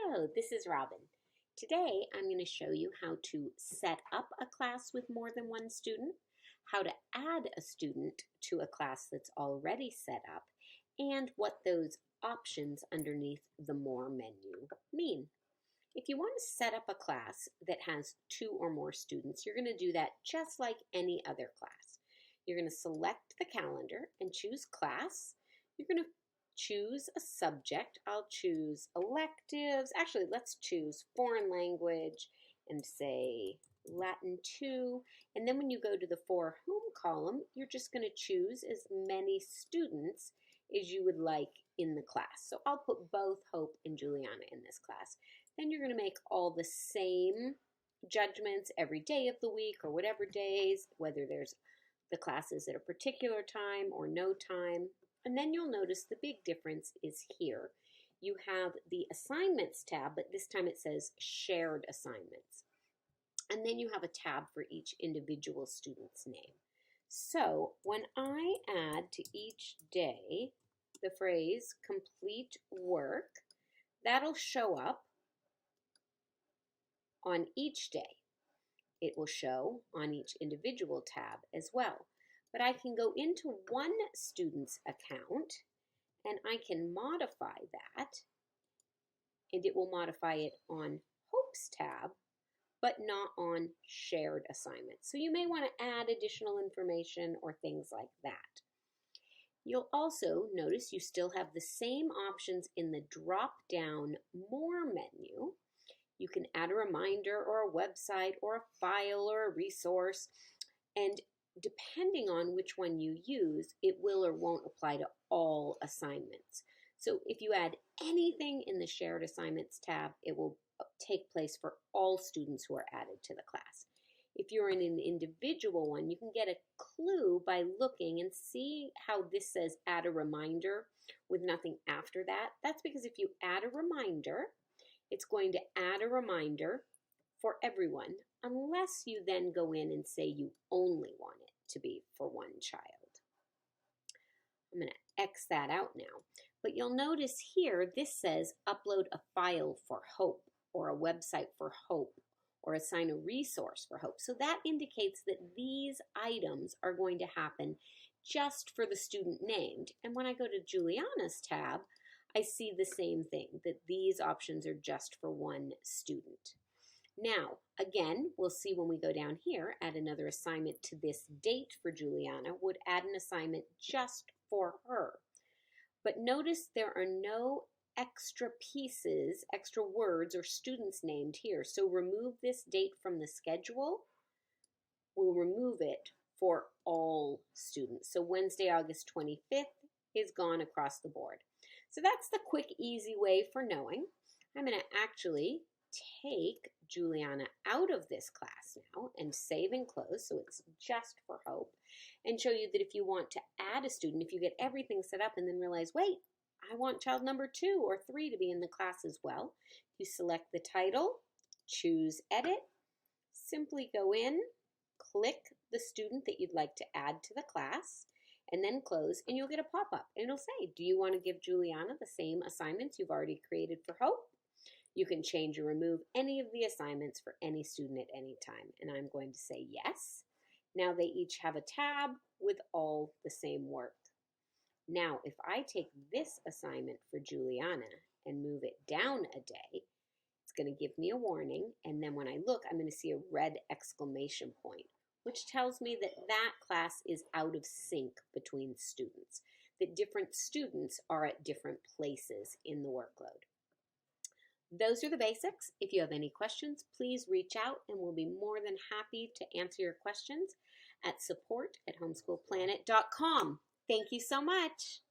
Hello, this is Robin. Today I'm going to show you how to set up a class with more than one student, how to add a student to a class that's already set up, and what those options underneath the More menu mean. If you want to set up a class that has 2 or more students, you're going to do that just like any other class. You're going to select the calendar and choose class. You're going to choose a subject. I'll choose electives. Actually, let's choose foreign language and say Latin 2. And then when you go to the For Whom column, you're just going to choose as many students as you would like in the class. So I'll put both Hope and Juliana in this class. Then you're going to make all the same judgments every day of the week or whatever days, whether there's the classes at a particular time or no time. And then you'll notice the big difference is here. You have the Assignments tab, but this time it says Shared Assignments. And then you have a tab for each individual student's name. So when I add to each day the phrase complete work, that'll show up on each day. It will show on each individual tab as well. But I can go into one student's account and I can modify that, and it will modify it on Hope's tab, but not on shared assignments. So you may want to add additional information or things like that. You'll also notice you still have the same options in the drop-down More menu. You can add a reminder or a website or a file or a resource, and depending on which one you use, it will or won't apply to all assignments. So if you add anything in the Shared Assignments tab, it will take place for all students who are added to the class. If you're in an individual one, you can get a clue by looking and see how this says add a reminder with nothing after that. That's because if you add a reminder, it's going to add a reminder for everyone, unless you then go in and say you only want it to be for one child. I'm going to X that out now. But you'll notice here, this says upload a file for Hope, or a website for Hope, or assign a resource for Hope. So that indicates that these items are going to happen just for the student named. And when I go to Juliana's tab, I see the same thing, that these options are just for one student. Now, again, we'll see when we go down here, add another assignment to this date for Juliana, would add an assignment just for her. But notice there are no extra pieces, extra words, or students named here. So remove this date from the schedule. We'll remove it for all students. So Wednesday, August 25th is gone across the board. So that's the quick, easy way for knowing. I'm going to actually take Juliana out of this class now and save and close, so it's just for Hope, and show you that if you want to add a student, if you get everything set up and then realize, wait, I want child number 2 or 3 to be in the class as well, you select the title, choose Edit, simply go in, click the student that you'd like to add to the class, and then close, and you'll get a pop-up, and it'll say, do you want to give Juliana the same assignments you've already created for Hope? You can change or remove any of the assignments for any student at any time, and I'm going to say yes. Now they each have a tab with all the same work. Now, if I take this assignment for Juliana and move it down a day, it's going to give me a warning, and then when I look, I'm going to see a red exclamation point, which tells me that that class is out of sync between students, that different students are at different places in the workload. Those are the basics. If you have any questions, please reach out and we'll be more than happy to answer your questions at support@homeschoolplanet.com. Thank you so much.